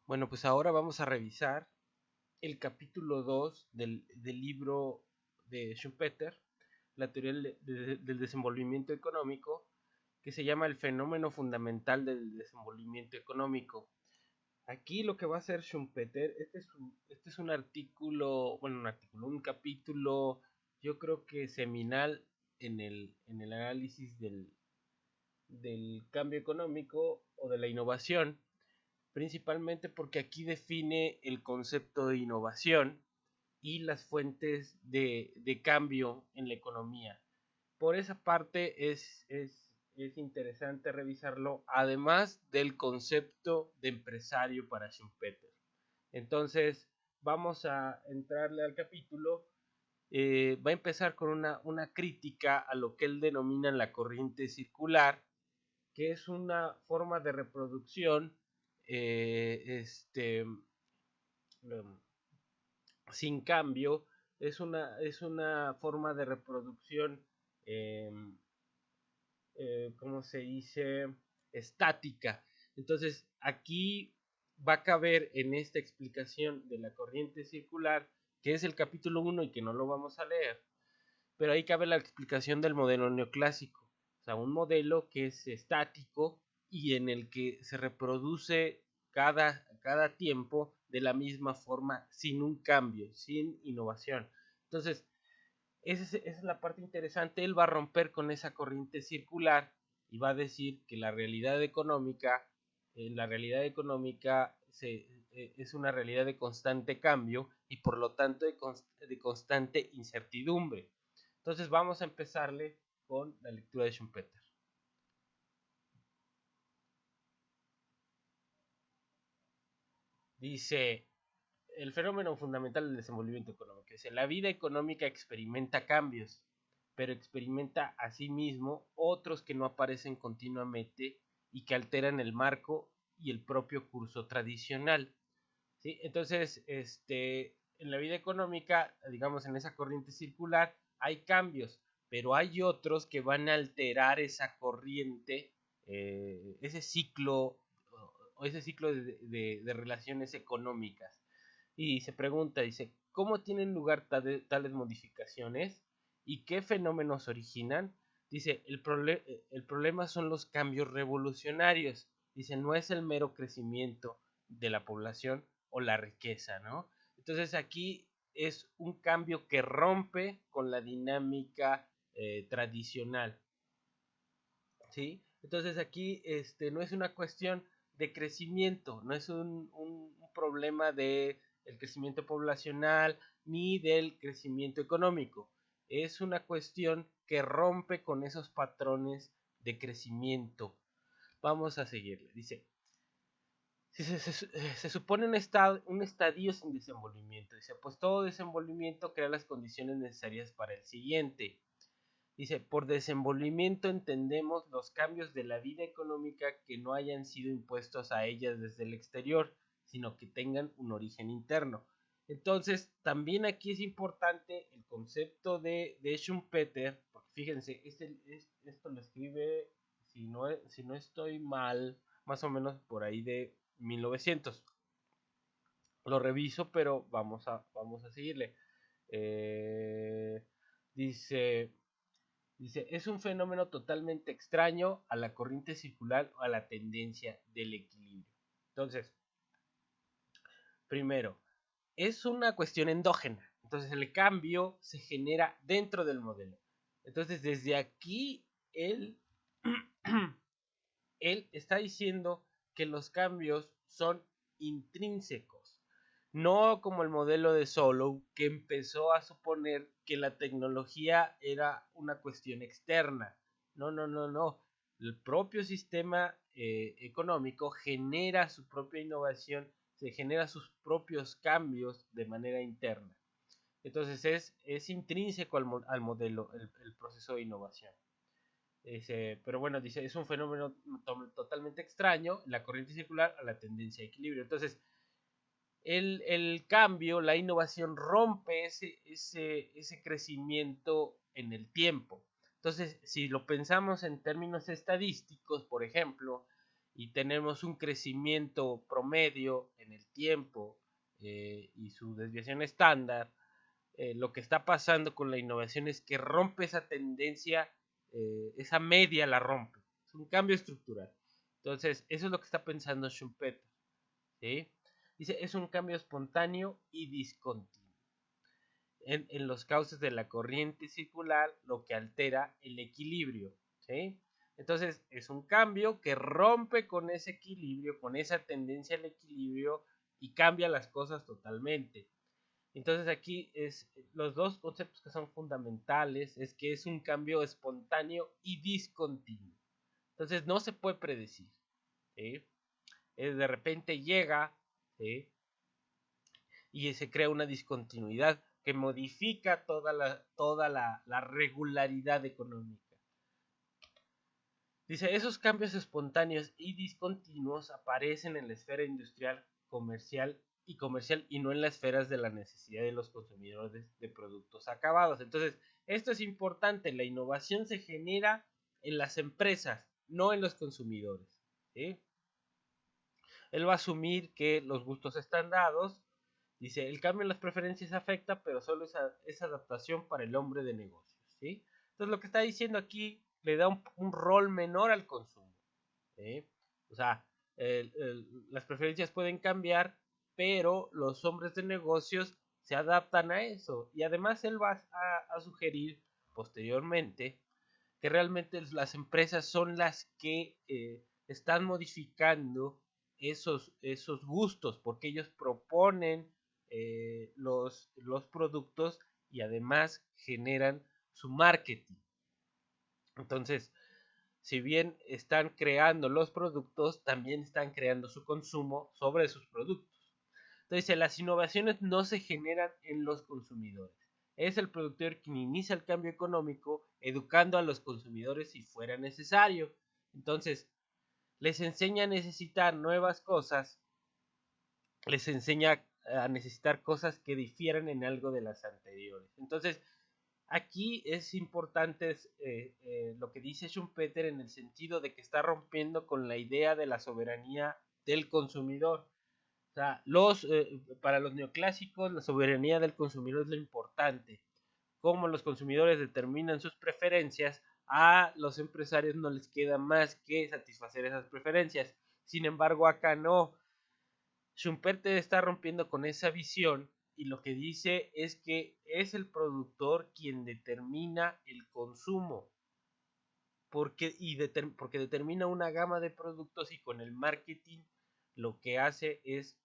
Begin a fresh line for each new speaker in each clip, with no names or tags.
Bueno, pues ahora vamos a revisar el capítulo 2 del libro de Schumpeter, la teoría del desenvolvimiento económico, que se llama el fenómeno fundamental del desenvolvimiento económico. Aquí lo que va a hacer Schumpeter, este es un artículo, un capítulo, yo creo que seminal en el análisis del cambio económico o de la innovación, principalmente porque aquí define el concepto de innovación y las fuentes de cambio en la economía. Por esa parte es interesante revisarlo, además del concepto de empresario para Schumpeter. Entonces, vamos a entrarle al capítulo. Va a empezar con una crítica a lo que él denomina la corriente circular, que es una forma de reproducción eh, este, um, sin cambio, es una forma de reproducción, eh, ¿cómo se dice? Estática. Entonces, aquí va a caber en esta explicación de la corriente circular, que es el capítulo 1 y que no lo vamos a leer, pero ahí cabe la explicación del modelo neoclásico, o sea, un modelo que es estático y en el que se reproduce cada tiempo de la misma forma, sin un cambio, sin innovación. Entonces, esa es la parte interesante. Él va a romper con esa corriente circular y va a decir que la realidad económica es una realidad de constante cambio y por lo tanto de constante incertidumbre. Entonces vamos a empezarle con la lectura de Schumpeter. Dice, el fenómeno fundamental del desenvolvimiento económico. Dice, la vida económica experimenta cambios, pero experimenta asimismo otros que no aparecen continuamente y que alteran el marco y el propio curso tradicional. ¿Sí? Entonces, en la vida económica, digamos en esa corriente circular, hay cambios, pero hay otros que van a alterar esa corriente, ese ciclo o ese ciclo de relaciones económicas. Y se pregunta, dice, ¿cómo tienen lugar tales modificaciones y qué fenómenos originan? Dice, el problema son los cambios revolucionarios. Dice, no es el mero crecimiento de la población o la riqueza, ¿no? Entonces aquí es un cambio que rompe con la dinámica tradicional, ¿sí? Entonces aquí no es una cuestión de crecimiento, no es un problema de el crecimiento poblacional ni del crecimiento económico. Es una cuestión que rompe con esos patrones de crecimiento. Vamos a seguirle. Dice, se supone un estadio sin desenvolvimiento. Dice, pues todo desenvolvimiento crea las condiciones necesarias para el siguiente. Dice, por desenvolvimiento entendemos los cambios de la vida económica que no hayan sido impuestos a ellas desde el exterior, sino que tengan un origen interno. Entonces, también aquí es importante el concepto de Schumpeter, porque fíjense, esto lo escribe, si no estoy mal, más o menos por ahí de 1900. Lo reviso, pero vamos a seguirle. Eh, dice, Dice, es un fenómeno totalmente extraño a la corriente circular o a la tendencia del equilibrio. Entonces, primero, es una cuestión endógena. Entonces, el cambio se genera dentro del modelo. Entonces, desde aquí, él está diciendo que los cambios son intrínsecos, no como el modelo de Solow, que empezó a suponer que la tecnología era una cuestión externa. No, no, no, no. El propio sistema económico genera su propia innovación, se genera sus propios cambios de manera interna. Entonces es intrínseco al modelo, el proceso de innovación. Pero bueno, dice, es un fenómeno totalmente extraño, la corriente circular a la tendencia de equilibrio. Entonces, el cambio, la innovación rompe ese crecimiento en el tiempo. Entonces, si lo pensamos en términos estadísticos, por ejemplo, y tenemos un crecimiento promedio el tiempo y su desviación estándar, lo que está pasando con la innovación es que rompe esa tendencia, esa media la rompe. Es un cambio estructural. Entonces, eso es lo que está pensando Schumpeter. ¿Sí? Dice, es un cambio espontáneo y discontinuo en los cauces de la corriente circular, lo que altera el equilibrio. ¿Sí? Entonces, es un cambio que rompe con ese equilibrio, con esa tendencia al equilibrio y cambia las cosas totalmente. Entonces aquí es los dos conceptos que son fundamentales es que es un cambio espontáneo y discontinuo. Entonces no se puede predecir. ¿Sí? De repente llega, ¿sí? Y se crea una discontinuidad que modifica toda la regularidad económica. Dice, esos cambios espontáneos y discontinuos aparecen en la esfera industrial, comercial y no en las esferas de la necesidad de los consumidores de productos acabados. Entonces, esto es importante, la innovación se genera en las empresas, no en los consumidores. ¿Sí? Él va a asumir que los gustos están dados. Dice, el cambio en las preferencias afecta, pero solo es adaptación para el hombre de negocios. ¿Sí? Entonces, lo que está diciendo aquí le da un rol menor al consumo. ¿Sí? O sea, las preferencias pueden cambiar, pero los hombres de negocios se adaptan a eso. Y además él va a sugerir posteriormente que realmente las empresas son las que están modificando esos gustos, porque ellos proponen los productos y además generan su marketing. Entonces, si bien están creando los productos, también están creando su consumo sobre sus productos. Entonces, las innovaciones no se generan en los consumidores. Es el productor quien inicia el cambio económico, educando a los consumidores si fuera necesario. Entonces, les enseña a necesitar nuevas cosas, les enseña a necesitar cosas que difieran en algo de las anteriores. Entonces, aquí es importante lo que dice Schumpeter en el sentido de que está rompiendo con la idea de la soberanía del consumidor. O sea, para los neoclásicos la soberanía del consumidor es lo importante. Cómo los consumidores determinan sus preferencias, a los empresarios no les queda más que satisfacer esas preferencias. Sin embargo, acá no. Schumpeter está rompiendo con esa visión y lo que dice es que es el productor quien determina el consumo porque determina una gama de productos y con el marketing lo que hace es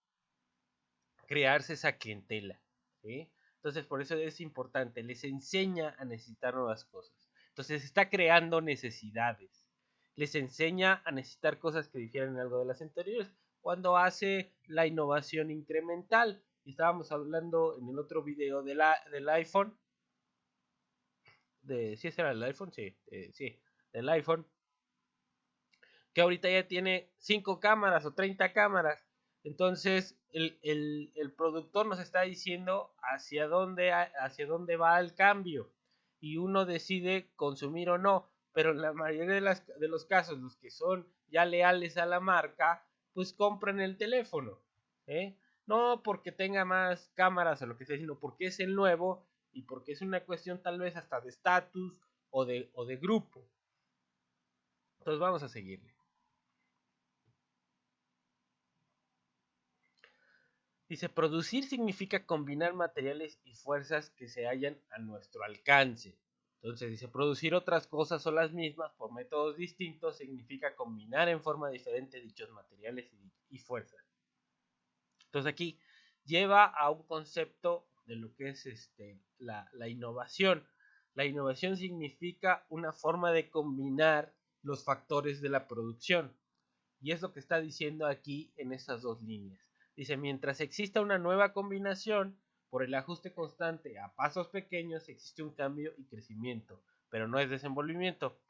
crearse esa clientela. ¿Sí? Entonces por eso es importante, les enseña a necesitar nuevas cosas. Entonces está creando necesidades, les enseña a necesitar cosas que difieren algo de las anteriores cuando hace la innovación incremental. Estábamos hablando en el otro video del iPhone, ¿sí era el iPhone? Sí, sí, del iPhone, que ahorita ya tiene 5 cámaras o 30 cámaras. Entonces, el productor nos está diciendo hacia dónde va el cambio y uno decide consumir o no. Pero en la mayoría de los casos, los que son ya leales a la marca, pues compran el teléfono. ¿Eh? No porque tenga más cámaras o lo que sea, sino porque es el nuevo y porque es una cuestión tal vez hasta de estatus o de grupo. Entonces vamos a seguirle. Dice, producir significa combinar materiales y fuerzas que se hallan a nuestro alcance. Entonces dice, producir otras cosas o las mismas por métodos distintos significa combinar en forma diferente dichos materiales y fuerzas. Entonces aquí lleva a un concepto de lo que es la innovación. La innovación significa una forma de combinar los factores de la producción. Y es lo que está diciendo aquí en estas dos líneas. Dice, mientras exista una nueva combinación, por el ajuste constante a pasos pequeños existe un cambio y crecimiento, pero no es desenvolvimiento.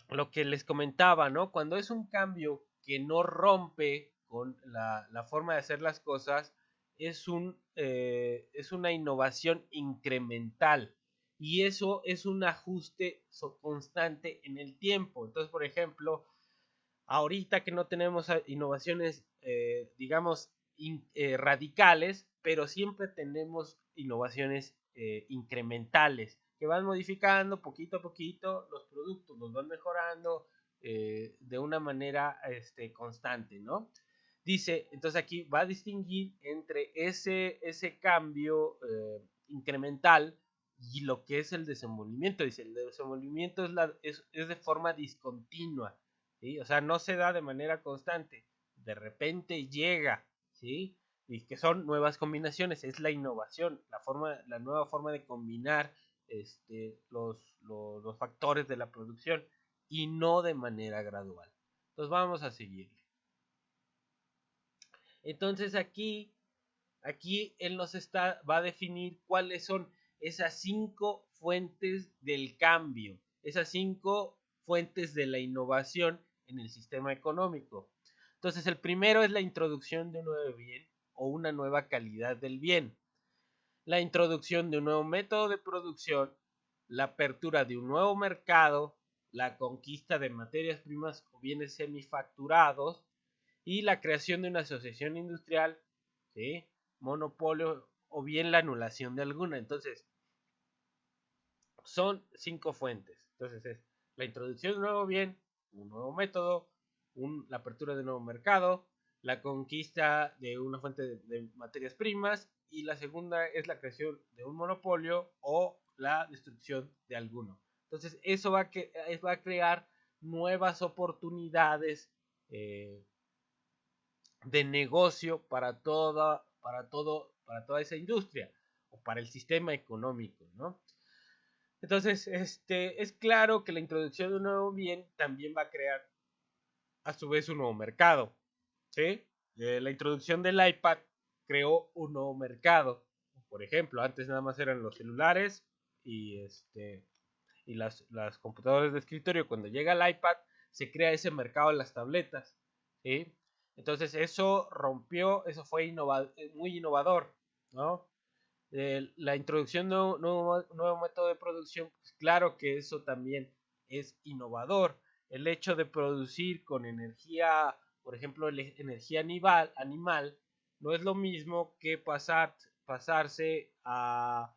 Lo que les comentaba, ¿no? Cuando es un cambio que no rompe con la forma de hacer las cosas, es una innovación incremental. Y eso es un ajuste constante en el tiempo. Entonces, por ejemplo, Ahorita que no tenemos innovaciones, digamos, radicales, pero siempre tenemos innovaciones incrementales que van modificando poquito a poquito los productos, los van mejorando de una manera constante, ¿no? Dice, entonces aquí va a distinguir entre ese cambio incremental y lo que es el desenvolvimiento. Dice, el desenvolvimiento es de forma discontinua, ¿sí? O sea, no se da de manera constante, de repente llega, ¿sí? Y que son nuevas combinaciones, es la innovación, la nueva forma de combinar los factores de la producción y no de manera gradual. Entonces vamos a seguir. Entonces aquí él va a definir cuáles son esas 5 fuentes del cambio, esas 5 fuentes de la innovación en el sistema económico. Entonces el primero es la introducción de un nuevo bien o una nueva calidad del bien, la introducción de un nuevo método de producción, la apertura de un nuevo mercado, la conquista de materias primas o bienes semifacturados, y la creación de una asociación industrial, ¿sí? Monopolio o bien la anulación de alguna. Entonces, son 5 fuentes. Entonces, es la introducción de un nuevo bien, un nuevo método, la apertura de un nuevo mercado, la conquista de una fuente de materias primas y la segunda es la creación de un monopolio o la destrucción de alguno. Entonces, eso va a crear nuevas oportunidades de negocio para toda esa industria o para el sistema económico, ¿no? Entonces, es claro que la introducción de un nuevo bien también va a crear a su vez un nuevo mercado, ¿sí? La introducción del iPad creó un nuevo mercado. Por ejemplo, antes nada más eran los celulares y las computadoras de escritorio. Cuando llega el iPad, se crea ese mercado de las tabletas, ¿sí? Entonces eso fue muy innovador, ¿no? La introducción de un nuevo método de producción, pues claro que eso también es innovador. El hecho de producir con energía, por ejemplo, energía animal, no es lo mismo que pasarse a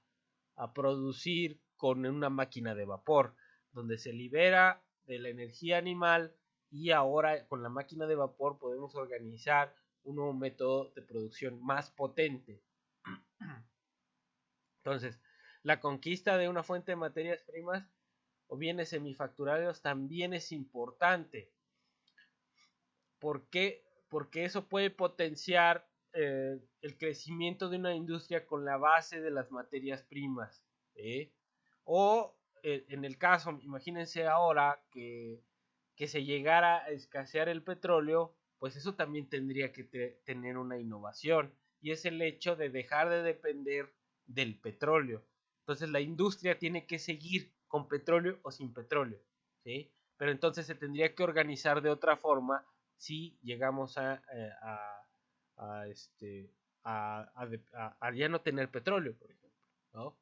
producir con una máquina de vapor, donde se libera de la energía animal y ahora con la máquina de vapor podemos organizar un nuevo método de producción más potente. Entonces, la conquista de una fuente de materias primas o bienes semifacturados también es importante. ¿Por qué? Porque eso puede potenciar el crecimiento de una industria con la base de las materias primas. O en el caso, imagínense ahora que se llegara a escasear el petróleo, pues eso también tendría que tener una innovación. Y es el hecho de dejar de depender del petróleo. Entonces la industria tiene que seguir con petróleo o sin petróleo, ¿sí? Pero entonces se tendría que organizar de otra forma si llegamos a, este, a ya no tener petróleo, por ejemplo, ¿no?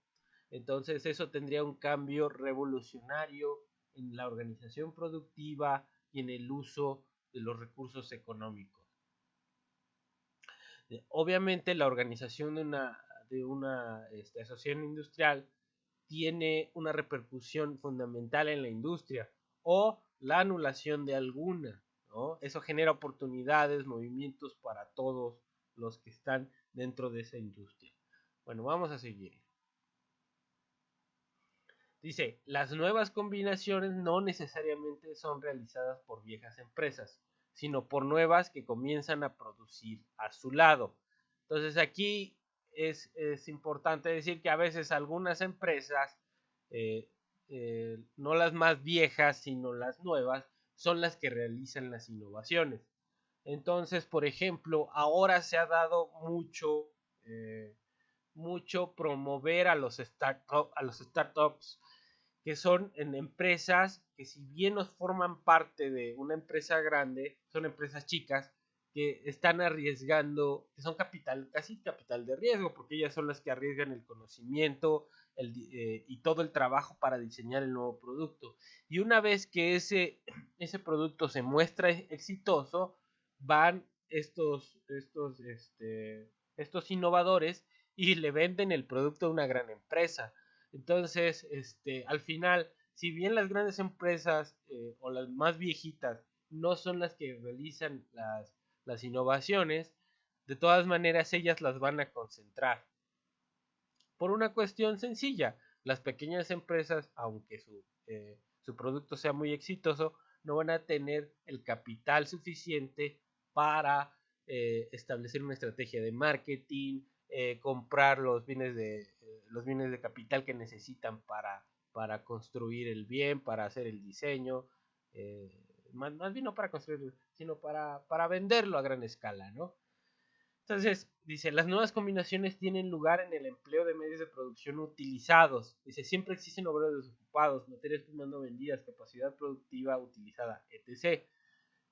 Entonces eso tendría un cambio revolucionario en la organización productiva y en el uso de los recursos económicos. Obviamente la organización de una asociación industrial tiene una repercusión fundamental en la industria o la anulación de alguna, ¿no? Eso genera oportunidades, movimientos para todos los que están dentro de esa industria. Bueno, vamos a seguir. Dice, las nuevas combinaciones no necesariamente son realizadas por viejas empresas, sino por nuevas que comienzan a producir a su lado. Entonces aquí es importante decir que a veces algunas empresas, eh, no las más viejas, sino las nuevas, son las que realizan las innovaciones. Entonces, por ejemplo, ahora se ha dado mucho promover a los startups que son en empresas que si bien nos forman parte de una empresa grande, son empresas chicas que están arriesgando, que son casi capital de riesgo, porque ellas son las que arriesgan el conocimiento y todo el trabajo para diseñar el nuevo producto. Y una vez que ese producto se muestra exitoso, van estos innovadores y le venden el producto a una gran empresa. Entonces, al final, si bien las grandes empresas o las más viejitas no son las que realizan las innovaciones, de todas maneras ellas las van a concentrar. Por una cuestión sencilla, las pequeñas empresas, aunque su producto sea muy exitoso, no van a tener el capital suficiente para establecer una estrategia de marketing, comprar los bienes de capital que necesitan para construir el bien, para hacer el diseño, más bien no para construir, sino para venderlo a gran escala, ¿no? Entonces, dice, las nuevas combinaciones tienen lugar en el empleo de medios de producción utilizados. Dice, siempre existen obreros desocupados, materias primas no vendidas, capacidad productiva utilizada, etc.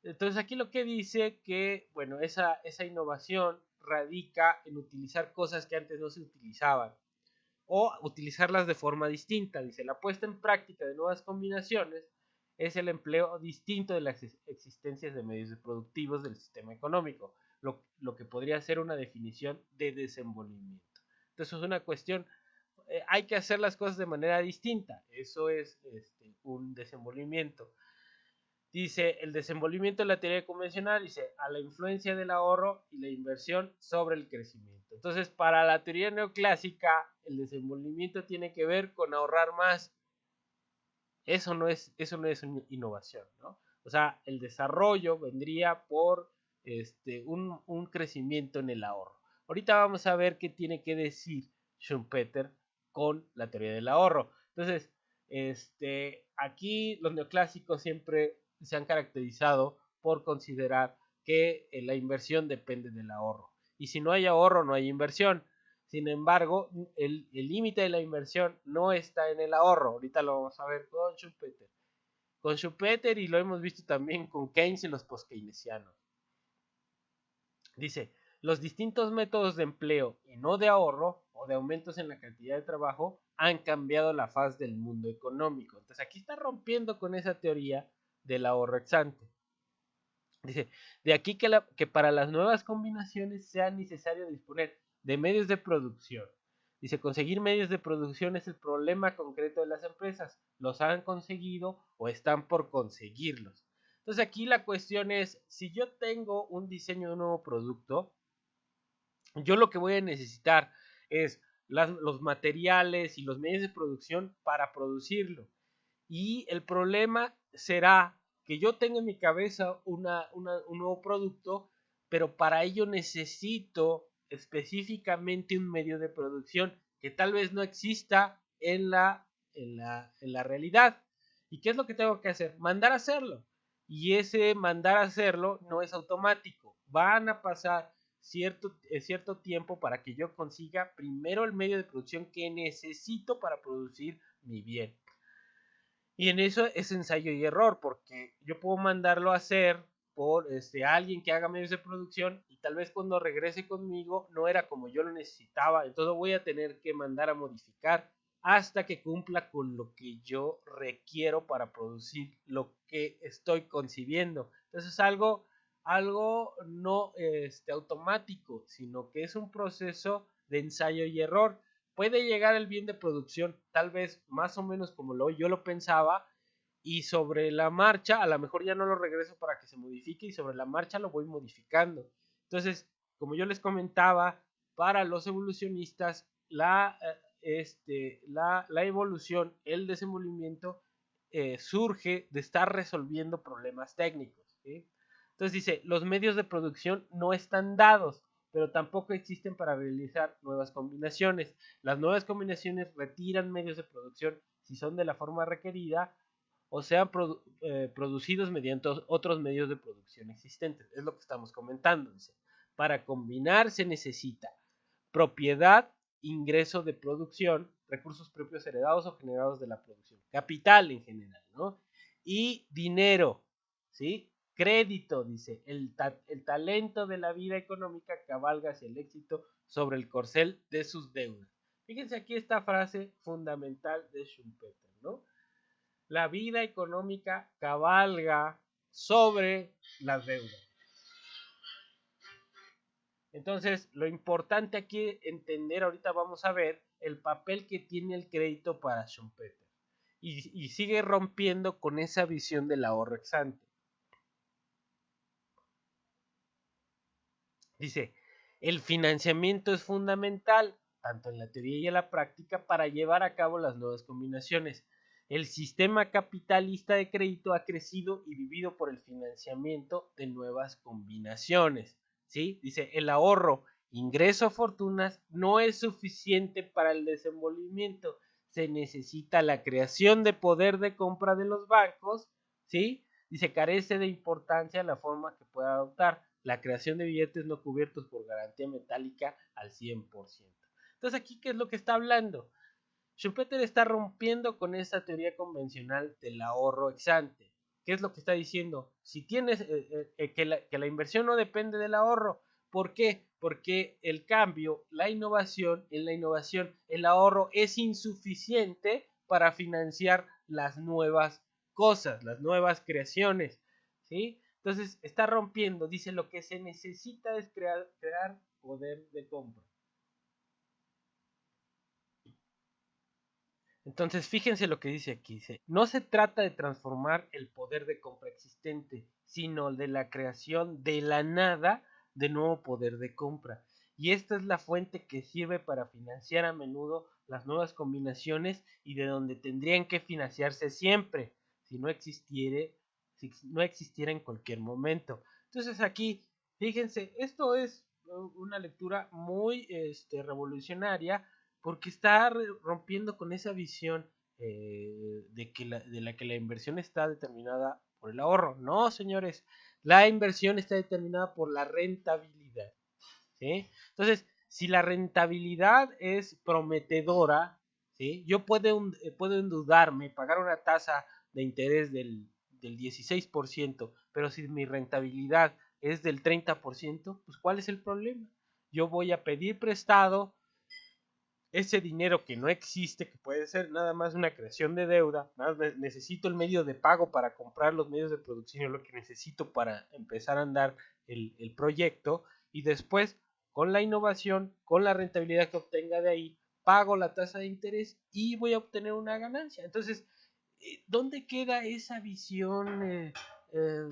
Entonces, aquí lo que dice que, bueno, esa innovación radica en utilizar cosas que antes no se utilizaban o utilizarlas de forma distinta. Dice, la puesta en práctica de nuevas combinaciones es el empleo distinto de las existencias de medios productivos del sistema económico, lo que podría ser una definición de desenvolvimiento. Entonces es una cuestión, hay que hacer las cosas de manera distinta, eso es un desenvolvimiento. Dice, el desenvolvimiento de la teoría convencional, dice, a la influencia del ahorro y la inversión sobre el crecimiento. Entonces, para la teoría neoclásica, el desenvolvimiento tiene que ver con ahorrar más. Eso no es una innovación, ¿no? O sea, el desarrollo vendría por un crecimiento en el ahorro. Ahorita vamos a ver qué tiene que decir Schumpeter con la teoría del ahorro. Entonces, aquí los neoclásicos siempre se han caracterizado por considerar que la inversión depende del ahorro. Y si no hay ahorro, no hay inversión. Sin embargo, el límite de la inversión no está en el ahorro. Ahorita lo vamos a ver con Schumpeter. Con Schumpeter y lo hemos visto también con Keynes y los post-keynesianos. Dice, los distintos métodos de empleo y no de ahorro o de aumentos en la cantidad de trabajo han cambiado la faz del mundo económico. Entonces aquí está rompiendo con esa teoría del ahorro ex ante. Dice, de aquí que para las nuevas combinaciones sea necesario disponer de medios de producción. Dice, conseguir medios de producción es el problema concreto de las empresas. Los han conseguido o están por conseguirlos. Entonces aquí la cuestión es, si yo tengo un diseño de un nuevo producto, yo lo que voy a necesitar es los materiales y los medios de producción para producirlo. Y el problema será que yo tenga en mi cabeza un nuevo producto, pero para ello necesito específicamente un medio de producción que tal vez no exista en la realidad. ¿Y qué es lo que tengo que hacer? Mandar a hacerlo. Y ese mandar a hacerlo no es automático. Van a pasar cierto tiempo para que yo consiga primero el medio de producción que necesito para producir mi bien. Y en eso es ensayo y error, porque yo puedo mandarlo a hacer por alguien que haga medios de producción y tal vez cuando regrese conmigo no era como yo lo necesitaba, entonces voy a tener que mandar a modificar hasta que cumpla con lo que yo requiero para producir lo que estoy concibiendo. Entonces es algo no automático, sino que es un proceso de ensayo y error. Puede llegar el bien de producción, tal vez más o menos como yo lo pensaba, y sobre la marcha, a lo mejor ya no lo regreso para que se modifique y sobre la marcha lo voy modificando. Entonces, como yo les comentaba, para los evolucionistas, la evolución, el desenvolvimiento, surge de estar resolviendo problemas técnicos. ¿Sí? Entonces dice, los medios de producción no están dados, pero tampoco existen para realizar nuevas combinaciones. Las nuevas combinaciones retiran medios de producción si son de la forma requerida o sean producidos mediante otros medios de producción existentes. Es lo que estamos comentando. Dice. Para combinar se necesita propiedad, ingreso de producción, recursos propios heredados o generados de la producción, capital en general, ¿no? Y dinero, ¿sí? crédito, dice, el talento de la vida económica cabalga hacia el éxito sobre el corcel de sus deudas. Fíjense aquí esta frase fundamental de Schumpeter, ¿no? La vida económica cabalga sobre las deudas. Entonces, lo importante aquí entender, ahorita vamos a ver el papel que tiene el crédito para Schumpeter. Y sigue rompiendo con esa visión del ahorro ex ante. Dice, el financiamiento es fundamental, tanto en la teoría y en la práctica, para llevar a cabo las nuevas combinaciones. El sistema capitalista de crédito ha crecido y vivido por el financiamiento de nuevas combinaciones. ¿Sí? Dice, el ahorro, ingreso, fortunas no es suficiente para el desenvolvimiento. Se necesita la creación de poder de compra de los bancos, ¿sí? Dice, carece de importancia la forma que pueda adoptar la creación de billetes no cubiertos por garantía metálica al 100%. Entonces, aquí, ¿qué es lo que está hablando? Schumpeter está rompiendo con esa teoría convencional del ahorro ex ante. ¿Qué es lo que está diciendo? Si tienes que la inversión no depende del ahorro. ¿Por qué? Porque el cambio, en la innovación, el ahorro es insuficiente para financiar las nuevas cosas, las nuevas creaciones, ¿sí? Entonces está rompiendo, dice lo que se necesita es crear poder de compra. Entonces, fíjense lo que dice aquí. Dice, no se trata de transformar el poder de compra existente, sino de la creación de la nada de nuevo poder de compra. Y esta es la fuente que sirve para financiar a menudo las nuevas combinaciones y de donde tendrían que financiarse siempre, si no existiera en cualquier momento. Entonces aquí, fíjense, esto es una lectura muy revolucionaria porque está rompiendo con esa visión de la que la inversión está determinada por el ahorro. No, señores, la inversión está determinada por la rentabilidad. ¿Sí? Entonces, si la rentabilidad es prometedora, ¿sí? Yo puedo endeudarme, pagar una tasa de interés del 16%, pero si mi rentabilidad es del 30%, pues ¿cuál es el problema? Yo voy a pedir prestado ese dinero que no existe, que puede ser nada más una creación de deuda, nada más necesito el medio de pago para comprar los medios de producción, lo que necesito para empezar a andar el proyecto, y después con la innovación, con la rentabilidad que obtenga de ahí, pago la tasa de interés y voy a obtener una ganancia. Entonces, ¿dónde queda esa visión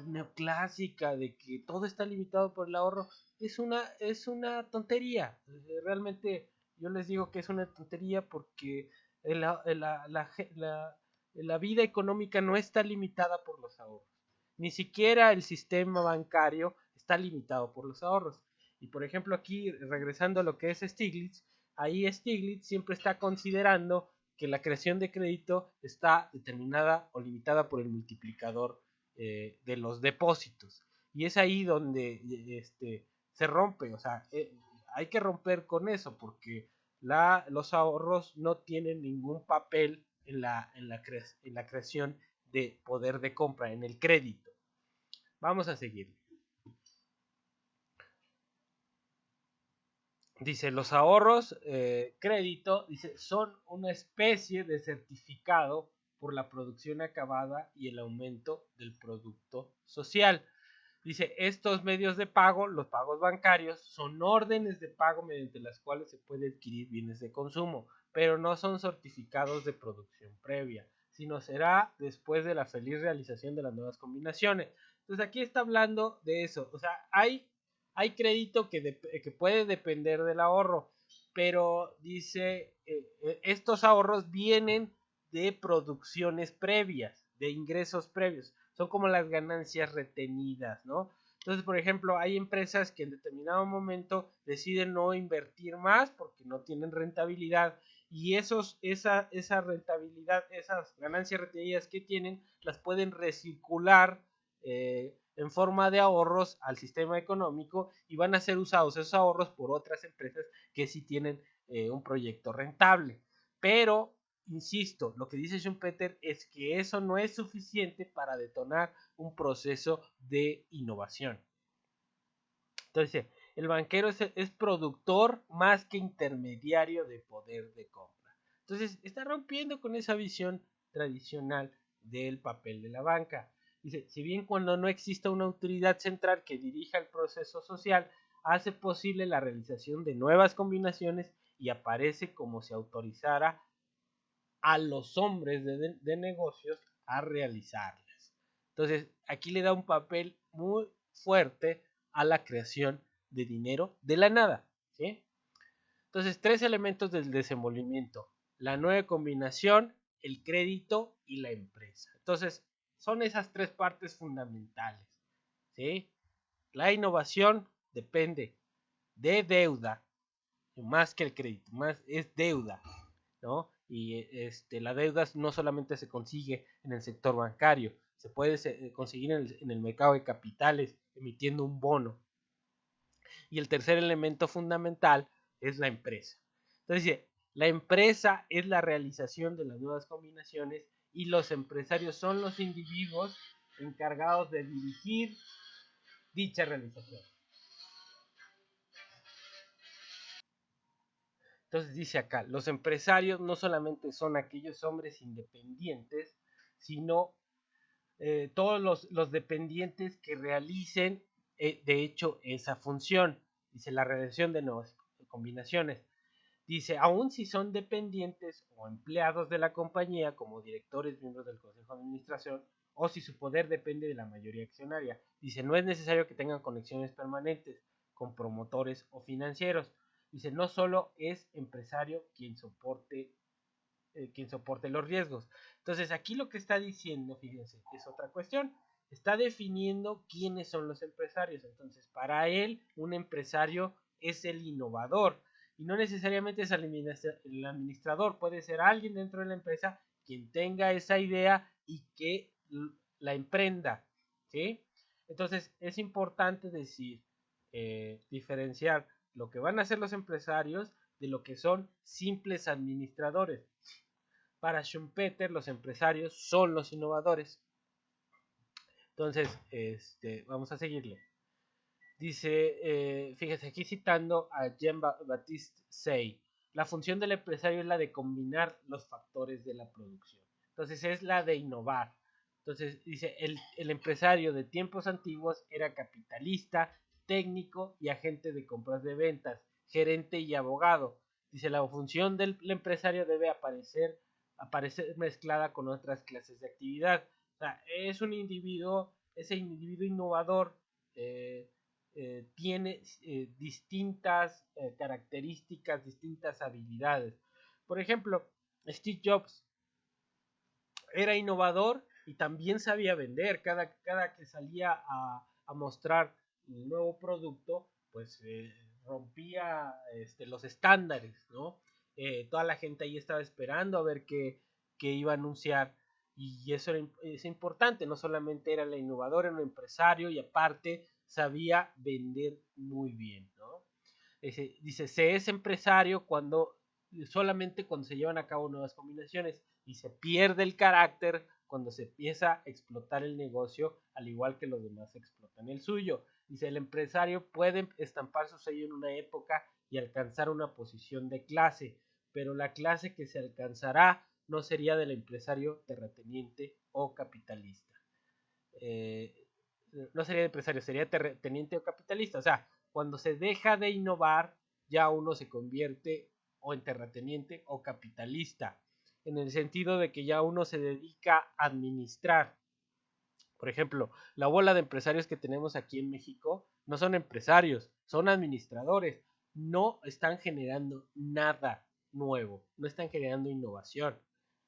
neoclásica de que todo está limitado por el ahorro? Es una tontería. Realmente yo les digo que es una tontería porque la vida económica no está limitada por los ahorros. Ni siquiera el sistema bancario está limitado por los ahorros. Y por ejemplo aquí, regresando a lo que es Stiglitz, ahí Stiglitz siempre está considerando que la creación de crédito está determinada o limitada por el multiplicador de los depósitos. Y es ahí donde se rompe, o sea, hay que romper con eso porque los ahorros no tienen ningún papel en la creación de poder de compra, en el crédito. Vamos a seguir. Dice, los ahorros crédito, dice, son una especie de certificado por la producción acabada y el aumento del producto social. Dice, estos medios de pago, los pagos bancarios, son órdenes de pago mediante las cuales se puede adquirir bienes de consumo, pero no son certificados de producción previa, sino será después de la feliz realización de las nuevas combinaciones. Entonces aquí está hablando de eso, o sea, hay crédito que puede depender del ahorro, pero dice, estos ahorros vienen de producciones previas, de ingresos previos, son como las ganancias retenidas, ¿no? Entonces, por ejemplo, hay empresas que en determinado momento deciden no invertir más porque no tienen rentabilidad y esa rentabilidad, esas ganancias retenidas que tienen, las pueden recircular en forma de ahorros al sistema económico y van a ser usados esos ahorros por otras empresas que sí tienen un proyecto rentable. Pero insisto, lo que dice Schumpeter es que eso no es suficiente para detonar un proceso de innovación. Entonces, el banquero es productor más que intermediario de poder de compra. Entonces, está rompiendo con esa visión tradicional del papel de la banca. Dice, si bien cuando no exista una autoridad central que dirija el proceso social, hace posible la realización de nuevas combinaciones y aparece como si autorizara a los hombres de negocios a realizarlas. Entonces, aquí le da un papel muy fuerte a la creación de dinero de la nada, ¿sí? Entonces, tres elementos del desenvolvimiento: la nueva combinación, el crédito y la empresa. Entonces, son esas tres partes fundamentales, ¿sí? La innovación depende de deuda, más que el crédito, más es deuda, ¿no? Y la deuda no solamente se consigue en el sector bancario, se puede conseguir en el mercado de capitales emitiendo un bono. Y el tercer elemento fundamental es la empresa. Entonces dice, la empresa es la realización de las nuevas combinaciones y los empresarios son los individuos encargados de dirigir dicha realización. Entonces dice acá, los empresarios no solamente son aquellos hombres independientes, sino todos los dependientes que realicen, de hecho, esa función. Dice la realización de nuevas combinaciones. Dice, aun si son dependientes o empleados de la compañía, como directores, miembros del consejo de administración, o si su poder depende de la mayoría accionaria. Dice, no es necesario que tengan conexiones permanentes con promotores o financieros. Dice, no solo es empresario quien soporte los riesgos. Entonces, aquí lo que está diciendo, fíjense, es otra cuestión. Está definiendo quiénes son los empresarios. Entonces, para él, un empresario es el innovador. Y no necesariamente es el administrador. Puede ser alguien dentro de la empresa quien tenga esa idea y que la emprenda. ¿Sí? Entonces, es importante decir, diferenciar lo que van a hacer los empresarios de lo que son simples administradores. Para Schumpeter, los empresarios son los innovadores. Entonces, vamos a seguirle. Dice, fíjese aquí citando a Jean-Baptiste Say, la función del empresario es la de combinar los factores de la producción. Entonces, es la de innovar. Entonces, dice, el empresario de tiempos antiguos era capitalista, técnico y agente de compras de ventas, gerente y abogado. Dice, la función del empresario debe aparecer mezclada con otras clases de actividad. O sea, es un individuo, ese individuo innovador tiene distintas características, distintas habilidades. Por ejemplo, Steve Jobs era innovador y también sabía vender. Cada que salía a mostrar un nuevo producto, pues rompía los estándares, ¿no? Toda la gente ahí estaba esperando a ver qué iba a anunciar. Y eso es importante, no solamente era el innovador, era un empresario y aparte sabía vender muy bien, ¿no? Dice, se es empresario solamente cuando se llevan a cabo nuevas combinaciones y se pierde el carácter cuando se empieza a explotar el negocio, al igual que los demás explotan el suyo. Dice, el empresario puede estampar su sello en una época y alcanzar una posición de clase, pero la clase que se alcanzará no sería del empresario terrateniente o capitalista. No sería empresario, sería terrateniente o capitalista. O sea, cuando se deja de innovar, ya uno se convierte o en terrateniente o capitalista, en el sentido de que ya uno se dedica a administrar. Por ejemplo, la bola de empresarios que tenemos aquí en México no son empresarios, son administradores. No están generando nada nuevo, no están generando innovación,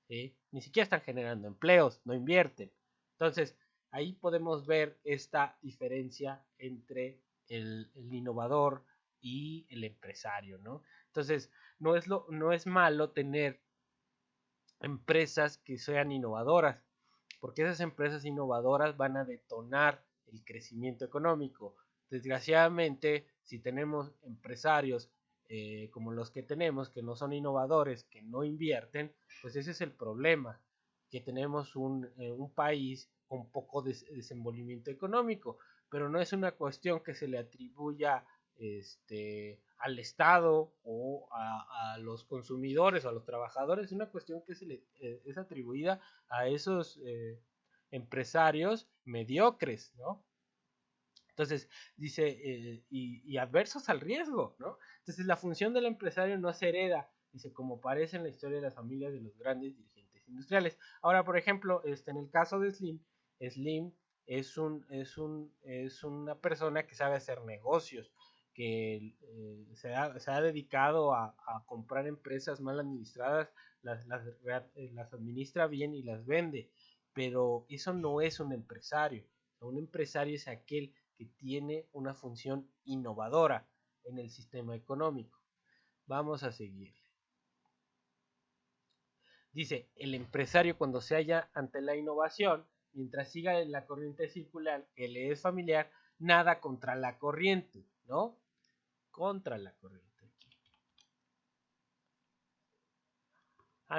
¿sí? Ni siquiera están generando empleos, no invierten. Entonces, ahí podemos ver esta diferencia entre el innovador y el empresario, ¿no? Entonces, no es malo tener empresas que sean innovadoras, porque esas empresas innovadoras van a detonar el crecimiento económico. Desgraciadamente, si tenemos empresarios como los que tenemos, que no son innovadores, que no invierten, pues ese es el problema, que tenemos un país con poco desenvolvimiento económico, pero no es una cuestión que se le atribuya al Estado o a los consumidores o a los trabajadores, es una cuestión que es atribuida a esos empresarios mediocres, ¿no? Entonces, dice, y adversos al riesgo, ¿no? Entonces, la función del empresario no se hereda, dice, como parece en la historia de las familias de los grandes dirigentes industriales. Ahora, por ejemplo, en el caso de Slim, Slim es una persona que sabe hacer negocios, que se ha dedicado a comprar empresas mal administradas, las administra bien y las vende, pero eso no es un empresario. Un empresario es aquel que tiene una función innovadora en el sistema económico. Vamos a seguir. Dice, el empresario cuando se halla ante la innovación, mientras siga en la corriente circular que le es familiar, nada contra la corriente, ¿no? Contra la corriente.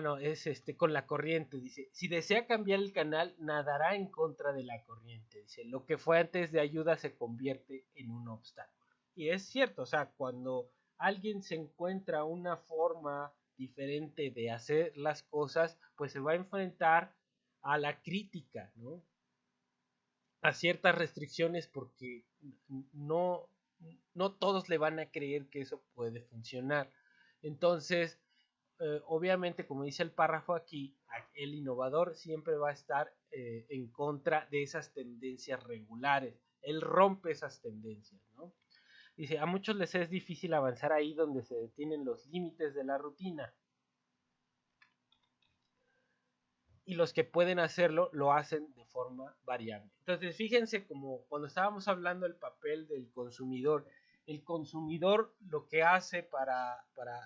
No, es con la corriente, dice, si desea cambiar el canal, nadará en contra de la corriente, dice, lo que fue antes de ayuda se convierte en un obstáculo. Y es cierto, o sea, cuando alguien se encuentra una forma diferente de hacer las cosas, pues se va a enfrentar a la crítica, ¿no? A ciertas restricciones porque no, no todos le van a creer que eso puede funcionar. Entonces, obviamente, como dice el párrafo aquí, el innovador siempre va a estar en contra de esas tendencias regulares. Él rompe esas tendencias, ¿no? Dice, a muchos les es difícil avanzar ahí donde se detienen los límites de la rutina. Y los que pueden hacerlo lo hacen de forma variable. Entonces, fíjense como cuando estábamos hablando del papel del consumidor, el consumidor lo que hace para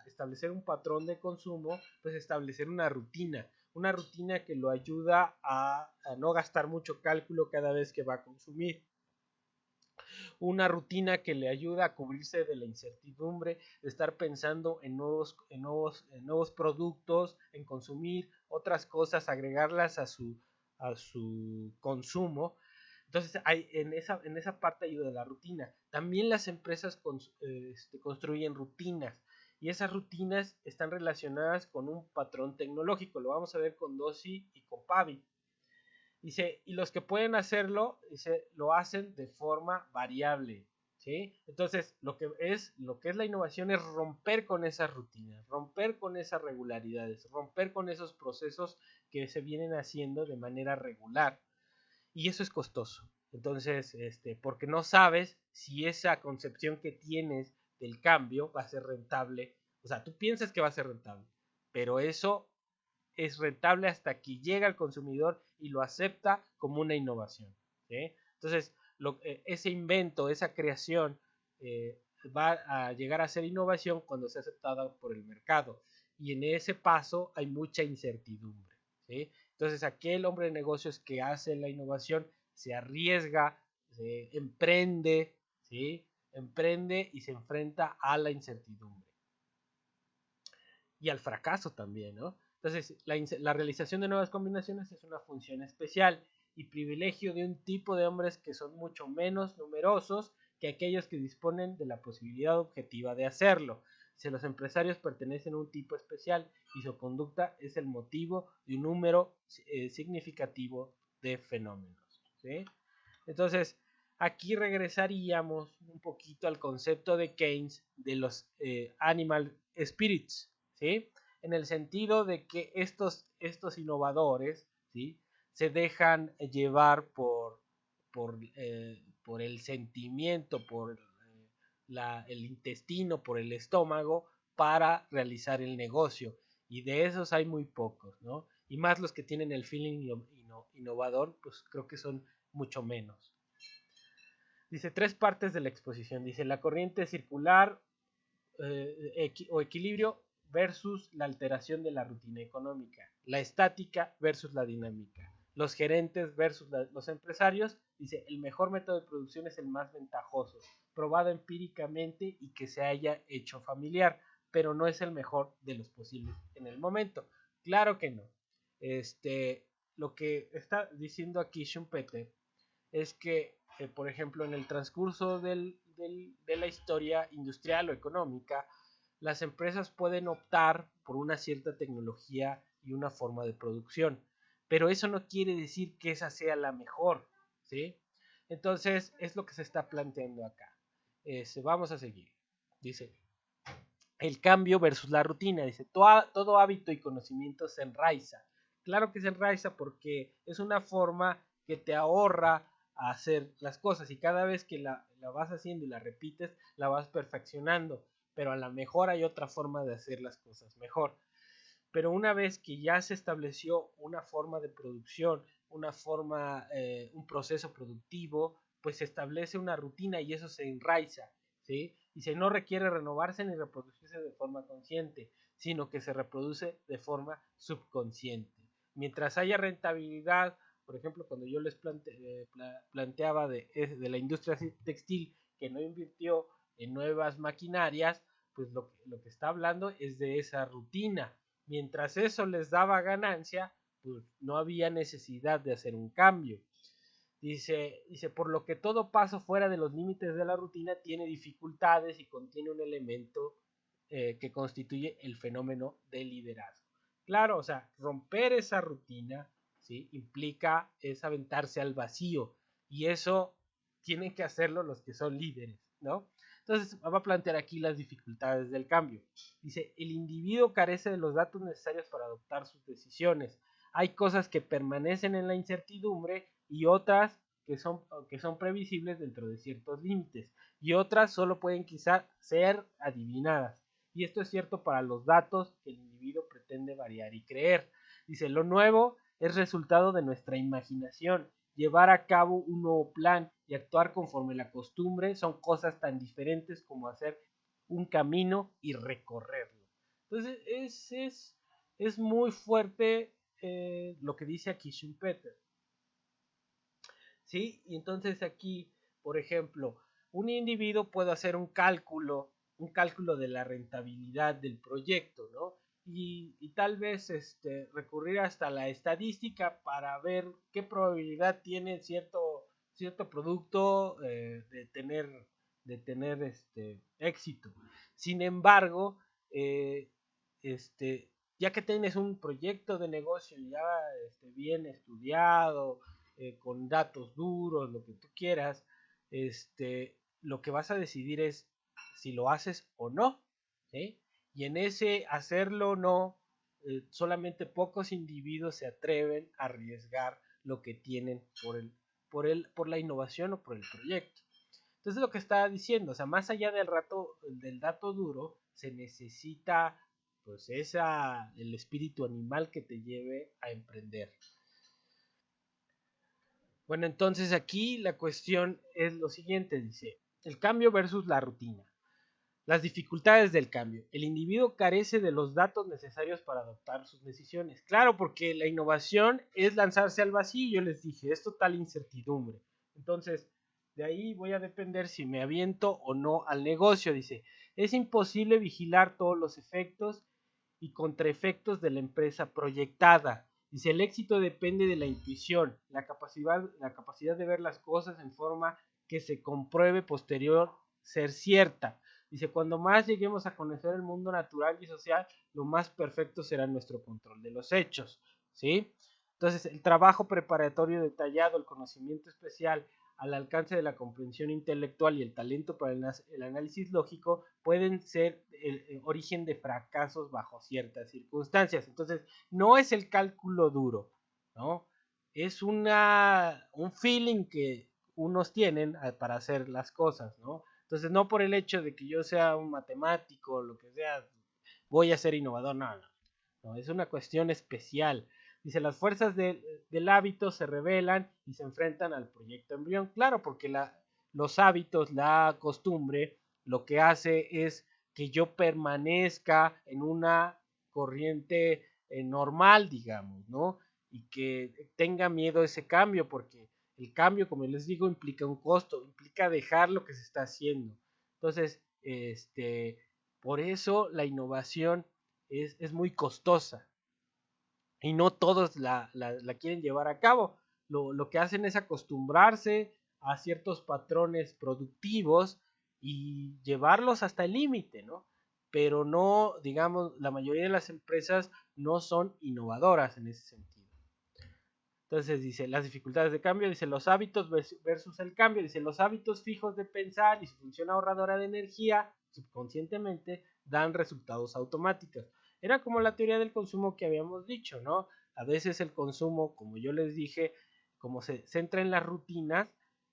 establecer un patrón de consumo, pues establecer una rutina que lo ayuda a no gastar mucho cálculo cada vez que va a consumir, una rutina que le ayuda a cubrirse de la incertidumbre, de estar pensando en nuevos productos, en consumir otras cosas, agregarlas a su consumo. Entonces, en esa parte ayuda la rutina. También las empresas construyen rutinas y esas rutinas están relacionadas con un patrón tecnológico. Lo vamos a ver con DOSI y con Pavi. Dice, y los que pueden hacerlo, dice, lo hacen de forma variable, ¿sí? Entonces, lo que es la innovación es romper con esas rutinas, romper con esas regularidades, romper con esos procesos que se vienen haciendo de manera regular. Y eso es costoso. Entonces, porque no sabes si esa concepción que tienes del cambio va a ser rentable. O sea, tú piensas que va a ser rentable, pero eso es rentable hasta que llega al consumidor y lo acepta como una innovación, ¿sí? Entonces, ese invento, esa creación va a llegar a ser innovación cuando sea aceptada por el mercado. Y en ese paso hay mucha incertidumbre, ¿sí? Entonces, aquel hombre de negocios que hace la innovación se arriesga, se emprende, ¿sí? Emprende y se enfrenta a la incertidumbre y al fracaso también, ¿no? Entonces, la realización de nuevas combinaciones es una función especial y privilegio de un tipo de hombres que son mucho menos numerosos que aquellos que disponen de la posibilidad objetiva de hacerlo. Si los empresarios pertenecen a un tipo especial y su conducta es el motivo de un número significativo de fenómenos, ¿sí? Entonces, aquí regresaríamos un poquito al concepto de Keynes de los animal spirits, ¿sí? En el sentido de que estos innovadores, ¿sí? Se dejan llevar por el sentimiento, por el intestino, por el estómago, para realizar el negocio. Y de esos hay muy pocos, ¿no? Y más los que tienen el feeling innovador, pues creo que son mucho menos. Dice tres partes de la exposición. Dice la corriente circular o equilibrio versus la alteración de la rutina económica. La estática versus la dinámica. Los gerentes versus los empresarios. Dice el mejor método de producción es el más ventajoso. probado empíricamente y que se haya hecho familiar, pero no es el mejor de los posibles en el momento. Claro que no. Lo que está diciendo aquí Schumpeter es que, por ejemplo, en el transcurso de la historia industrial o económica, las empresas pueden optar por una cierta tecnología y una forma de producción, pero eso no quiere decir que esa sea la mejor, ¿sí? Entonces, es lo que se está planteando acá. Vamos a seguir. Dice, el cambio versus la rutina. Dice, todo hábito y conocimiento se enraiza. Claro que se enraiza porque es una forma que te ahorra a hacer las cosas y cada vez que la vas haciendo y la repites, la vas perfeccionando, pero a lo mejor hay otra forma de hacer las cosas mejor. Pero una vez que ya se estableció una forma de producción, un proceso productivo, pues se establece una rutina y eso se enraiza, ¿sí? Y se no requiere renovarse ni reproducirse de forma consciente, sino que se reproduce de forma subconsciente. Mientras haya rentabilidad, por ejemplo, cuando yo les planteaba de la industria textil que no invirtió en nuevas maquinarias, pues lo que está hablando es de esa rutina. Mientras eso les daba ganancia, pues no había necesidad de hacer un cambio. Dice, por lo que todo paso fuera de los límites de la rutina tiene dificultades y contiene un elemento que constituye el fenómeno del liderazgo. Claro, o sea, romper esa rutina, ¿sí? Implica es aventarse al vacío y eso tienen que hacerlo los que son líderes, ¿no? Entonces, va a plantear aquí las dificultades del cambio. Dice, el individuo carece de los datos necesarios para adoptar sus decisiones. Hay cosas que permanecen en la incertidumbre y otras que son previsibles dentro de ciertos límites y otras solo pueden quizá ser adivinadas. Y esto es cierto para los datos que el individuo pretende variar y creer. Dice, lo nuevo es resultado de nuestra imaginación. Llevar a cabo un nuevo plan y actuar conforme la costumbre son cosas tan diferentes como hacer un camino y recorrerlo. Entonces es muy fuerte lo que dice aquí Schumpeter. ¿Sí? Y entonces aquí, por ejemplo, un individuo puede hacer un cálculo de la rentabilidad del proyecto, ¿no? Y tal vez recurrir hasta la estadística para ver qué probabilidad tiene cierto producto de tener éxito. Sin embargo, ya que tienes un proyecto de negocio ya bien estudiado, con datos duros, lo que tú quieras, lo que vas a decidir es si lo haces o no, ¿sí? Y en ese hacerlo o no, solamente pocos individuos se atreven a arriesgar lo que tienen por la innovación o por el proyecto. Entonces lo que está diciendo, o sea, más allá del dato duro, se necesita pues el espíritu animal que te lleve a emprender. Bueno, entonces aquí la cuestión es lo siguiente, dice, el cambio versus la rutina. Las dificultades del cambio. El individuo carece de los datos necesarios para adoptar sus decisiones. Claro, porque la innovación es lanzarse al vacío, yo les dije, es total incertidumbre. Entonces, de ahí voy a depender si me aviento o no al negocio, dice. Es imposible vigilar todos los efectos y contraefectos de la empresa proyectada. Dice, el éxito depende de la intuición, la capacidad de ver las cosas en forma que se compruebe posterior ser cierta. Dice, cuando más lleguemos a conocer el mundo natural y social, lo más perfecto será nuestro control de los hechos, ¿sí? Entonces, el trabajo preparatorio detallado, el conocimiento especial al alcance de la comprensión intelectual y el talento para el análisis lógico pueden ser el origen de fracasos bajo ciertas circunstancias. Entonces, no es el cálculo duro, ¿no? Es un feeling que unos tienen para hacer las cosas, ¿no? Entonces, no por el hecho de que yo sea un matemático o lo que sea, voy a ser innovador, no, no, no, es una cuestión especial. Dice, las fuerzas del hábito se revelan y se enfrentan al proyecto embrión. Claro, porque los hábitos, la costumbre, lo que hace es que yo permanezca en una corriente normal, digamos, ¿no? Y que tenga miedo a ese cambio, porque El cambio, como les digo, implica un costo, implica dejar lo que se está haciendo. Entonces, por eso la innovación es muy costosa y no todos la quieren llevar a cabo. Lo que hacen es acostumbrarse a ciertos patrones productivos y llevarlos hasta el límite, ¿no? Pero no, digamos, la mayoría de las empresas no son innovadoras en ese sentido. Entonces dice, las dificultades de cambio, dice los hábitos versus el cambio, dice los hábitos fijos de pensar y su función ahorradora de energía subconscientemente dan resultados automáticos. Era como la teoría del consumo que habíamos dicho, ¿no? A veces el consumo, como yo les dije, como se centra en las rutinas,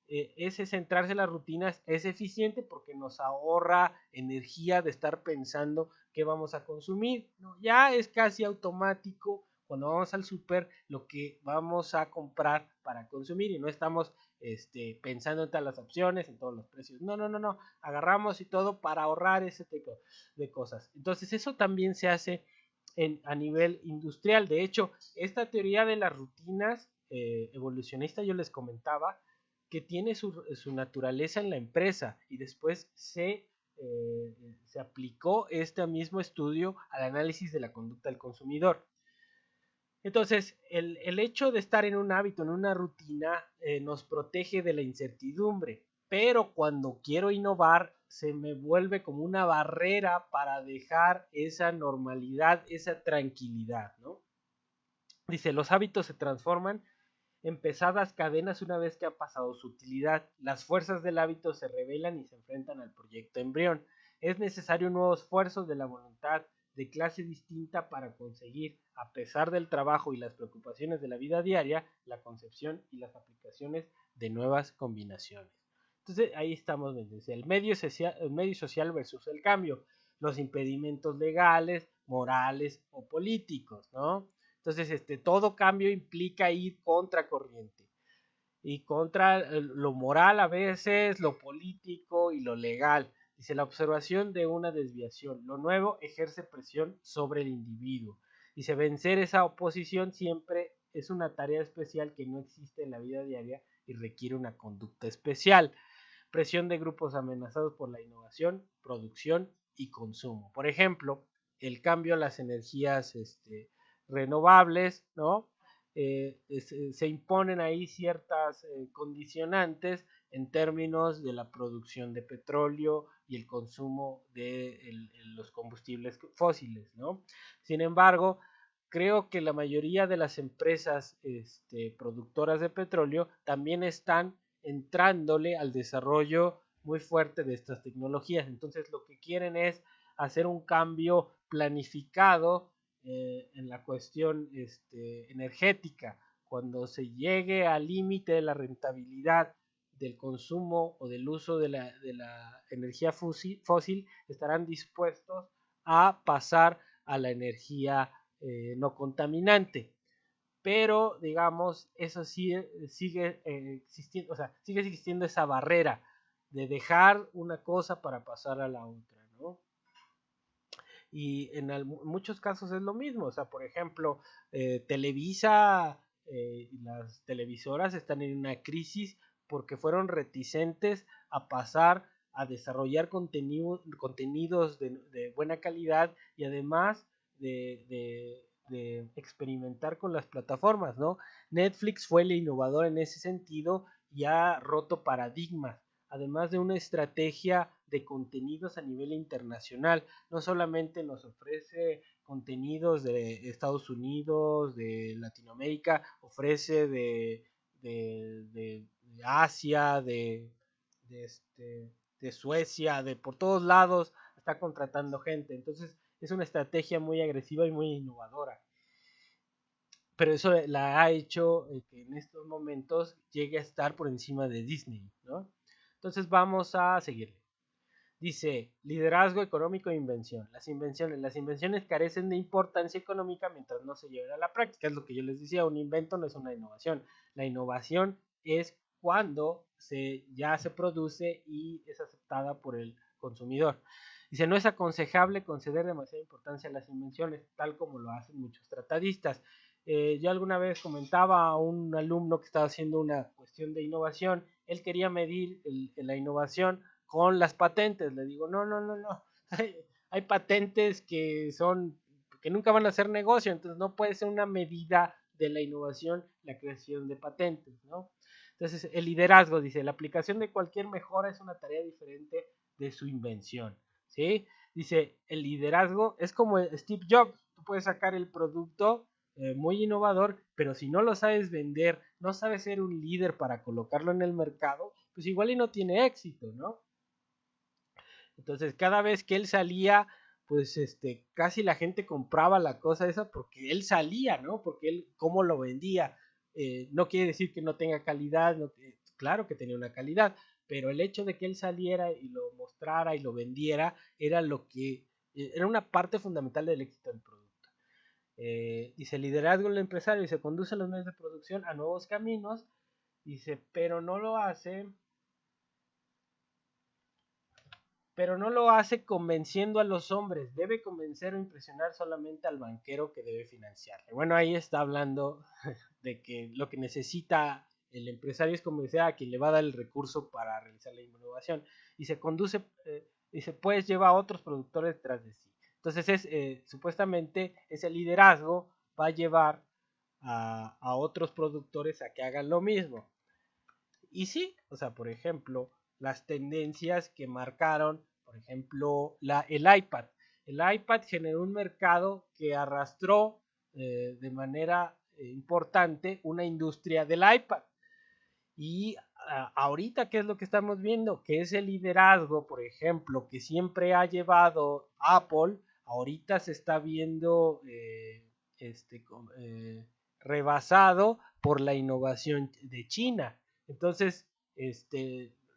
ese centrarse en las rutinas es eficiente porque nos ahorra energía de estar pensando qué vamos a consumir, ¿no? Ya es casi automático cuando vamos al súper lo que vamos a comprar para consumir y no estamos pensando en todas las opciones, en todos los precios. No, no, no, no. Agarramos y todo para ahorrar ese tipo de cosas. Entonces eso también se hace a nivel industrial. De hecho, esta teoría de las rutinas evolucionista yo les comentaba que tiene su naturaleza en la empresa y después se aplicó este mismo estudio al análisis de la conducta del consumidor. Entonces, el hecho de estar en un hábito, en una rutina, nos protege de la incertidumbre, pero cuando quiero innovar, se me vuelve como una barrera para dejar esa normalidad, esa tranquilidad, ¿no? Dice, los hábitos se transforman en pesadas cadenas una vez que ha pasado su utilidad. Las fuerzas del hábito se revelan y se enfrentan al proyecto embrión. Es necesario un nuevo esfuerzo de la voluntad de clase distinta para conseguir, a pesar del trabajo y las preocupaciones de la vida diaria, la concepción y las aplicaciones de nuevas combinaciones. Entonces ahí estamos, el medio social versus el cambio, los impedimentos legales, morales o políticos, ¿no? Entonces, todo cambio implica ir contra corriente y contra lo moral a veces, lo político y lo legal. Dice la observación de una desviación. Lo nuevo ejerce presión sobre el individuo. Dice vencer esa oposición siempre es una tarea especial que no existe en la vida diaria y requiere una conducta especial. Presión de grupos amenazados por la innovación, producción y consumo. Por ejemplo, el cambio a las energías renovables, ¿no? Se imponen ahí ciertas condicionantes en términos de la producción de petróleo y el consumo de los combustibles fósiles, ¿no? Sin embargo, creo que la mayoría de las empresas productoras de petróleo también están entrándole al desarrollo muy fuerte de estas tecnologías. Entonces lo que quieren es hacer un cambio planificado en la cuestión energética. Cuando se llegue al límite de la rentabilidad del consumo o del uso de la energía fósil, estarán dispuestos a pasar a la energía no contaminante. Pero, digamos, eso sí, sigue existiendo, o sea, sigue existiendo esa barrera de dejar una cosa para pasar a la otra, ¿no? Y en muchos casos es lo mismo, o sea, por ejemplo, Televisa y las televisoras están en una crisis porque fueron reticentes a pasar a desarrollar contenidos de buena calidad y además de experimentar con las plataformas, ¿no? Netflix fue el innovador en ese sentido y ha roto paradigmas, además de una estrategia de contenidos a nivel internacional. No solamente nos ofrece contenidos de Estados Unidos, de Latinoamérica, ofrece de Asia, de Suecia, de por todos lados, está contratando gente. Entonces es una estrategia muy agresiva y muy innovadora. Pero eso la ha hecho que en estos momentos llegue a estar por encima de Disney, ¿no? Entonces vamos a seguirle. Dice, liderazgo económico e invención. Las invenciones carecen de importancia económica mientras no se lleven a la práctica. Es lo que yo les decía, un invento no es una innovación. La innovación es cuando ya se produce y es aceptada por el consumidor. Dice, no es aconsejable conceder demasiada importancia a las invenciones, tal como lo hacen muchos tratadistas. Yo alguna vez comentaba a un alumno que estaba haciendo una cuestión de innovación, él quería medir la innovación con las patentes. Le digo, no, no, no, no. Hay patentes que nunca van a hacer negocio, entonces no puede ser una medida de la innovación la creación de patentes, ¿no? Entonces, el liderazgo, dice, la aplicación de cualquier mejora es una tarea diferente de su invención, ¿sí? Dice, el liderazgo es como Steve Jobs, tú puedes sacar el producto muy innovador, pero si no lo sabes vender, no sabes ser un líder para colocarlo en el mercado, pues igual y no tiene éxito, ¿no? Entonces, cada vez que él salía, pues casi la gente compraba la cosa esa porque él salía, ¿no? Porque él, cómo lo vendía. No quiere decir que no tenga calidad, no, claro que tenía una calidad, pero el hecho de que él saliera y lo mostrara y lo vendiera era lo que era una parte fundamental del éxito del producto. Dice, liderazgo del empresario y se conduce a los medios de producción a nuevos caminos, dice, pero no lo hace convenciendo a los hombres, debe convencer o impresionar solamente al banquero que debe financiarle. Bueno, ahí está hablando de que lo que necesita el empresario es convencer a quien le va a dar el recurso para realizar la innovación y se conduce, dice, pues lleva a otros productores tras de sí. Entonces supuestamente ese liderazgo va a llevar a otros productores a que hagan lo mismo. Y sí, o sea, por ejemplo, las tendencias que marcaron, por ejemplo, el iPad. El iPad generó un mercado que arrastró de manera importante una industria del iPad. Y ahorita, ¿qué es lo que estamos viendo? Que ese liderazgo, por ejemplo, que siempre ha llevado Apple, ahorita se está viendo este, eh, rebasado por la innovación de China. Entonces,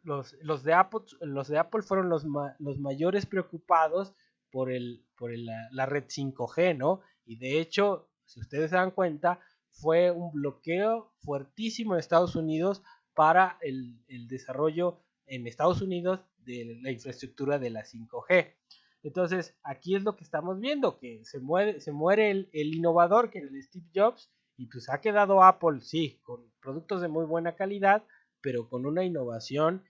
los de Apple fueron los mayores preocupados por la red 5G, ¿no? Y de hecho, si ustedes se dan cuenta, fue un bloqueo fuertísimo en Estados Unidos para el desarrollo en Estados Unidos de la infraestructura de la 5G. Entonces, aquí es lo que estamos viendo, que se muere el innovador, que era el Steve Jobs, y pues ha quedado Apple, sí, con productos de muy buena calidad, pero con una innovación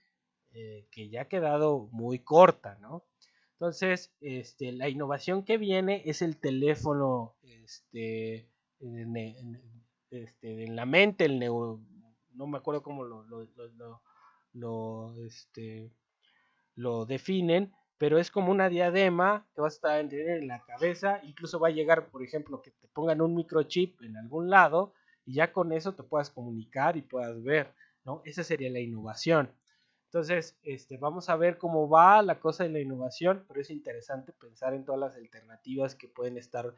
que ya ha quedado muy corta, ¿no? Entonces, la innovación que viene es el teléfono, en la mente, no me acuerdo cómo lo, este, lo definen, pero es como una diadema que vas a tener en la cabeza, incluso va a llegar, por ejemplo, que te pongan un microchip en algún lado y ya con eso te puedas comunicar y puedas ver, ¿no? Esa sería la innovación. Entonces, vamos a ver cómo va la cosa de la innovación, pero es interesante pensar en todas las alternativas que pueden estar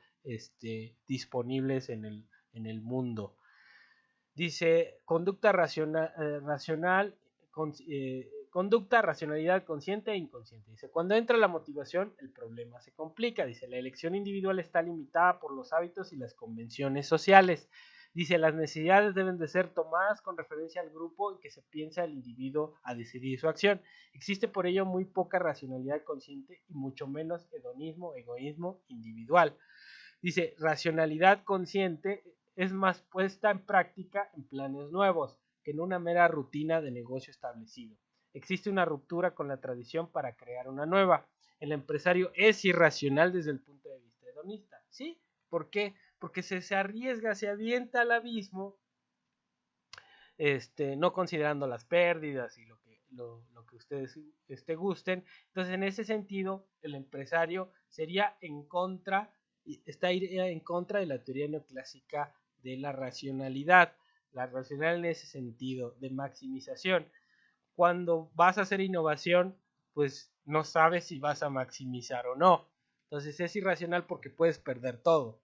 disponibles en el mundo. Dice, conducta, racionalidad consciente e inconsciente. Dice, cuando entra la motivación, el problema se complica. Dice, la elección individual está limitada por los hábitos y las convenciones sociales. Dice, las necesidades deben de ser tomadas con referencia al grupo en que se piensa el individuo a decidir su acción. Existe por ello muy poca racionalidad consciente y mucho menos hedonismo, egoísmo individual. Dice, racionalidad consciente es más puesta en práctica en planes nuevos que en una mera rutina de negocio establecido. Existe una ruptura con la tradición para crear una nueva. El empresario es irracional desde el punto de vista hedonista. ¿Sí? ¿Por qué? Porque se arriesga, se avienta al abismo, no considerando las pérdidas y lo que ustedes gusten. Entonces, en ese sentido, el empresario sería estaría en contra de la teoría neoclásica de la racionalidad. La racional en ese sentido, de maximización. Cuando vas a hacer innovación, pues no sabes si vas a maximizar o no. Entonces es irracional porque puedes perder todo.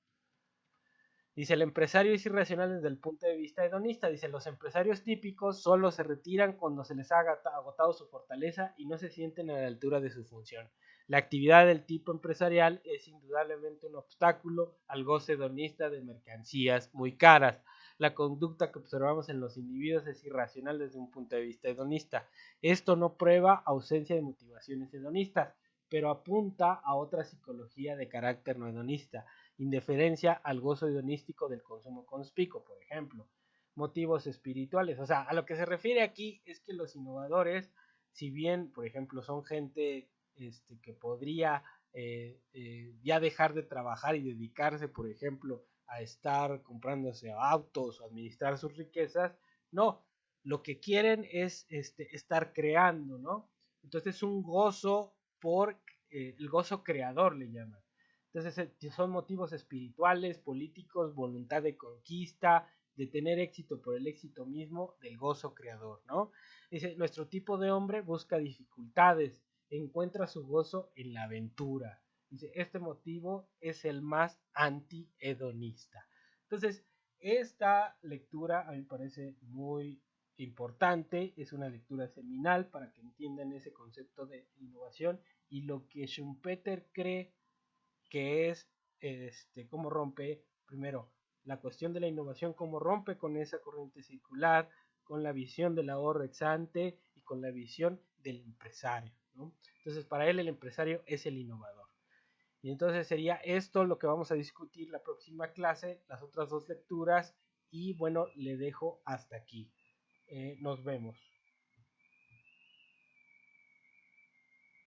Dice, el empresario es irracional desde el punto de vista hedonista. Dice, los empresarios típicos solo se retiran cuando se les ha agotado su fortaleza y no se sienten a la altura de su función. La actividad del tipo empresarial es indudablemente un obstáculo al goce hedonista de mercancías muy caras. La conducta que observamos en los individuos es irracional desde un punto de vista hedonista. Esto no prueba ausencia de motivaciones hedonistas, pero apunta a otra psicología de carácter no hedonista, indiferencia al gozo hedonístico del consumo conspicuo, por ejemplo. Motivos espirituales, o sea, a lo que se refiere aquí es que los innovadores, si bien, por ejemplo, son gente que podría ya dejar de trabajar y dedicarse, por ejemplo, a estar comprándose autos o administrar sus riquezas, no, lo que quieren es estar creando, ¿no? Entonces es un gozo por el gozo creador, le llaman. Entonces son motivos espirituales, políticos, voluntad de conquista, de tener éxito por el éxito mismo, del gozo creador, ¿no? Dice, nuestro tipo de hombre busca dificultades, encuentra su gozo en la aventura. Dice, este motivo es el más anti-hedonista. Entonces, esta lectura a mí me parece muy importante, es una lectura seminal para que entiendan ese concepto de innovación y lo que Schumpeter cree que es cómo rompe, primero, la cuestión de la innovación, cómo rompe con esa corriente circular, con la visión del ahorro ex ante y con la visión del empresario, ¿no? Entonces, para él el empresario es el innovador. Y entonces sería esto lo que vamos a discutir la próxima clase, las otras dos lecturas, y bueno, le dejo hasta aquí. Nos vemos.